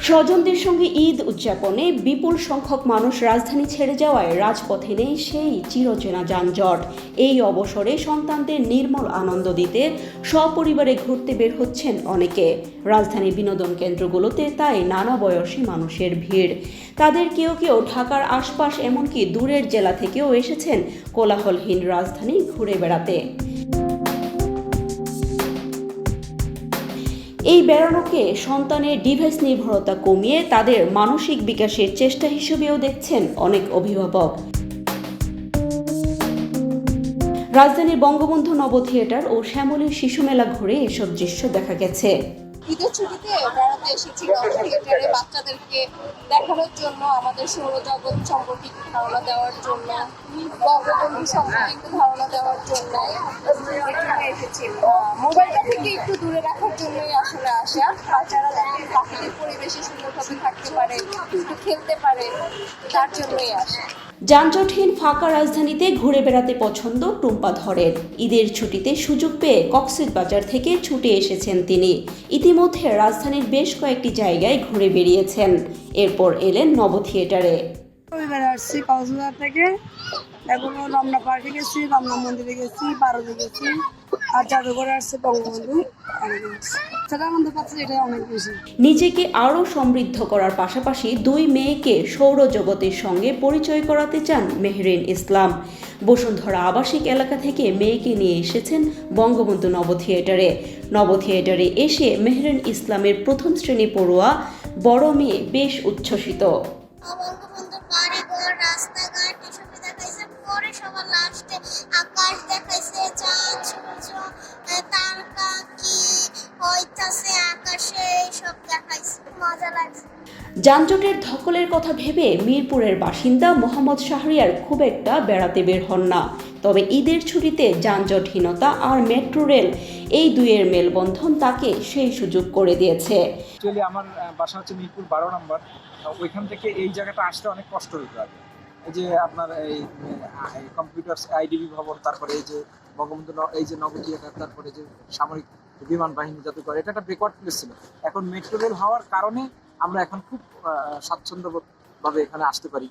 স্বজনদের সঙ্গে ঈদ উদযাপনে বিপুল সংখ্যক মানুষ রাজধানী ছেড়ে যাওয়ায় রাজপথে নেই সেই চিরচেনা যানজট। এই অবসরে সন্তানদের নির্মল আনন্দ দিতে সপরিবারে ঘুরতে বের হচ্ছেন অনেকে। রাজধানীর বিনোদন কেন্দ্রগুলোতে তাই নানা বয়সী মানুষের ভিড়। তাদের কেউ কেউ ঢাকার আশপাশ এমনকি দূরের জেলা থেকেও এসেছেন কোলাহলহীন রাজধানী ঘুরে বেড়াতে। এই বেড়ানোকে সন্তানের ডিভাইস নির্ভরতা কমিয়ে তাদের মানসিক বিকাশের চেষ্টা হিসেবেও দেখছেন অনেক অভিভাবক। রাজধানীর বঙ্গবন্ধু নব থিয়েটার ও শ্যামলীর শিশু মেলা ঘুরে এসব দৃশ্য দেখা গেছে। ঈদের ছুটিতে বেড়াতে এসেছি নব থিয়েটারে বাচ্চাদেরকে দেখানোর জন্য, আমাদের সৌরজগৎ সম্পর্কে একটু ধারণা দেওয়ার জন্য, বঙ্গবন্ধু সম্পর্কে একটু ধারণা দেওয়ার জন্য এসেছি। মোবাইলটা থেকে একটু দূরে রাখার জন্যই আসলে আসা। বাচ্চারা যাতে প্রাকৃতিক পরিবেশে সুন্দরভাবে থাকতে পারে, একটু খেলতে পারে, তার জন্যই আসা। যানজটহীন ফাঁকা রাজধানীতে ঘুরে বেড়াতে পছন্দ টুম্পা ধরের। ঈদের ছুটিতে সুযোগ পেয়ে কক্সবাজার থেকে ছুটে এসেছেন তিনি। ইতিমধ্যে রাজধানীর বেশ কয়েকটি জায়গায় ঘুরে বেরিয়েছেন। এরপর এলেন নব থিয়েটারে। আসছি কক্সবাজার থেকে, এখন রমনা পার্কে গেছি, রমনা মন্দিরে গেছি, পারদে গেছি, আর জাদুঘরে আসছে বঙ্গবন্ধু। নিজেকে আরও সমৃদ্ধ করার পাশাপাশি দুই মেয়েকে সৌরজগতের সঙ্গে পরিচয় করাতে চান মেহরিন ইসলাম। বসুন্ধরা আবাসিক এলাকা থেকে মেয়েকে নিয়ে এসেছেন বঙ্গবন্ধু নব থিয়েটারে। নব থিয়েটারে এসে মেহরিন ইসলামের প্রথম শ্রেণী পড়ুয়া বড় মেয়ে বেশ উচ্ছ্বসিত। যানজটের ধকলের কথা ভেবে মিরপুরের বাসিন্দা মোহাম্মদ শাহরিয়ার খুব একটা বেড়াতে বের হন না। তবে ঈদের ছুটিতে যানজটহীনতা আর মেট্রো রেল এই দুইয়ের মেলবন্ধন তাকে সেই সুযোগ করে দিয়েছে। অ্যাকচুয়ালি আমার বাসা হচ্ছে মিরপুর 12 নম্বর। ওইখান থেকে এই জায়গাটা আসতে অনেক কষ্ট হতো আগে। এই যে আপনার এই কম্পিউটার আইডিবি ভবন, তারপরে এই যে বঙ্গবন্ধু এই যে নব থিয়েটার, তারপরে যে সামরিক বিমান বাহিনী জাদুঘর, এটা একটা ব্যাকওয়ার্ড প্লেস ছিল। এখন মেট্রো রেল হওয়ার কারণে আমরা এখন খুব স্বাচ্ছন্দ্যভাবে এখানে আসতে পারি।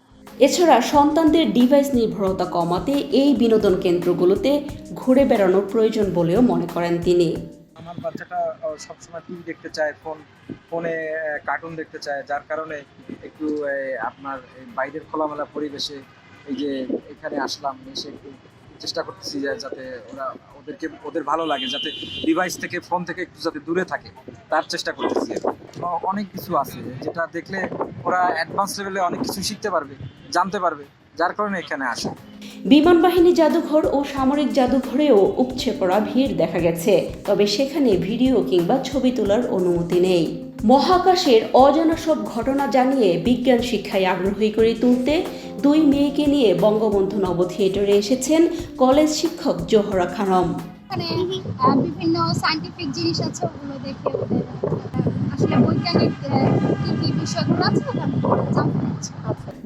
এছাড়া সন্তানদের ডিভাইস নির্ভরতা কমাতে এই বিনোদন কেন্দ্রগুলোতে ঘুরে বেড়ানোর প্রয়োজন বলেও মনে করেন তিনি। আমার বাচ্চাটা সবসময় টিভি দেখতে চায়, ফোনে কার্টুন দেখতে চায়, যার কারণে একটু আপনার বাইরের খোলামেলা পরিবেশে এই যে এখানে আসলাম, এসে একটু চেষ্টা করতেছি যাতে ওদের ভালো লাগে, যাতে ডিভাইস থেকে, ফোন থেকে একটু যাতে দূরে থাকে, তার চেষ্টা করতেছি। অনেক কিছু আছে যেটা দেখলে ওরা অ্যাডভান্স লেভেলে অনেক কিছু শিখতে পারবে, জানতে পারবে, যার কারণে এখানে আসে। বিমান বাহিনী জাদুঘর ও সামরিক জাদুঘরেও উপচে পড়া ভিড় দেখা গেছে, তবে সেখানে ভিডিও কিংবা ছবি তোলার অনুমতি নেই। মহাকাশের অজানা সব ঘটনা জানিয়ে বিজ্ঞান শিক্ষায় আগ্রহী করে তুলতে দুই মেয়েকে নিয়ে বঙ্গবন্ধু নব থিয়েটারে এসেছেন কলেজ শিক্ষক জোহরা খানম। বিভিন্ন সায়েন্টিফিক জিনিস আছে, ওগুলো দেখে আসলে বৈজ্ঞানিক কি বিষয়গুলো আছে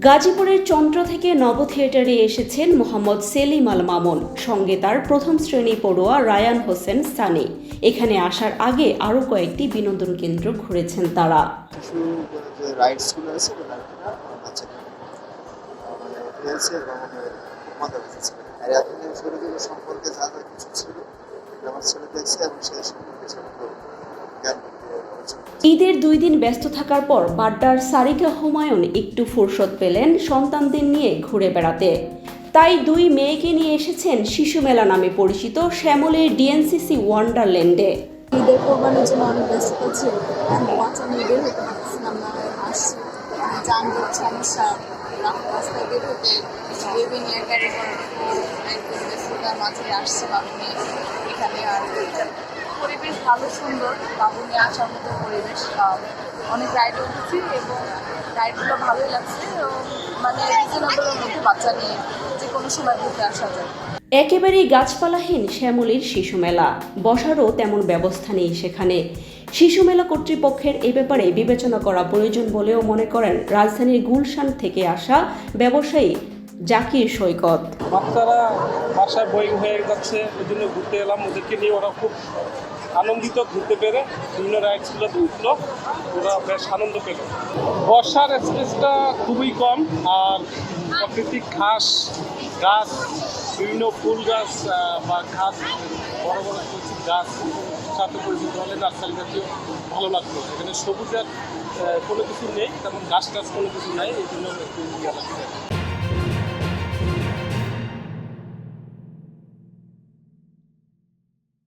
গাজীপুরের চন্দ্র থেকে নব থিয়েটারে এসেছেন মোহাম্মদ সেলিম আল মামুন, সঙ্গে তার প্রথম শ্রেণী পড়ুয়া রায়ান হোসেন সানি। এখানে আসার আগে আরও কয়েকটি বিনোদন কেন্দ্র ঘুরেছেন তারা। ঈদের 2 দিন ব্যস্ত থাকার পর বাড্ডার সারিকা হুমায়ুন একটু ফুরসত পেলেন সন্তানদের নিয়ে ঘুরে বেড়াতে। তাই দুই মেয়েকে নিয়ে এসেছেন শিশু মেলা নামে পরিচিত শ্যামলীর ডিএনসিসি ওয়ান্ডারল্যান্ডে। ঈদের কোরবানির জন্য অনেক ব্যস্ত ছিল, বাচ্চা মেয়েদের হতে পারছিলাম না, আসছি যানজট সমস্যা, রাস্তায় বের হতে বেবি নিয়ে ক্যারি করার একদম ব্যস্ততার মাঝে আসছি বাবু নিয়ে এখানে। আর পরিবেশ ভালো সুন্দর, বাবু নিয়ে আসার মতো পরিবেশ। অনেক রাইড উঠেছি এবং রাইডগুলো ভালোই লাগছে, মানে রিজনেবলের মধ্যে বাচ্চা নিয়ে যে কোনো সময় ঘুরতে আসা যায়। একেবারেই গাছপালাহীন শ্যামলীর শিশু মেলা, বসারও তেমন ব্যবস্থা নেই সেখানে। শিশু মেলা কর্তৃপক্ষের এ ব্যাপারে বিবেচনা করা প্রয়োজন বলেও মনে করেন রাজধানীর গুলশান থেকে আসা ব্যবসায়ী জাকির সৈকত। বাচ্চারা বাসায় বই হয়ে যাচ্ছে, ওই জন্য ঘুরতে এলাম ওদেরকে নিয়ে। ওরা খুব আনন্দিত ঘুরতে পেরে বিভিন্ন রাইডসগুলোতে উঠলো, ওরা বেশ আনন্দ পেল। বর্ষার স্পেসটা খুবই কম, আর প্রাকৃতিক ঘাস, গাছ, বিভিন্ন ফুল গাছ বা ঘাস, বড় বড় প্রচুর গাছ সাথে পরিচিত হলে নার্সারি জাতীয় ভালো লাগতো। এখানে সবুজের কোনো কিছু নেই, তেমন গাছ টাছ কোনো কিছু নাই, এই জন্য একটু ইয়ে লাগতো।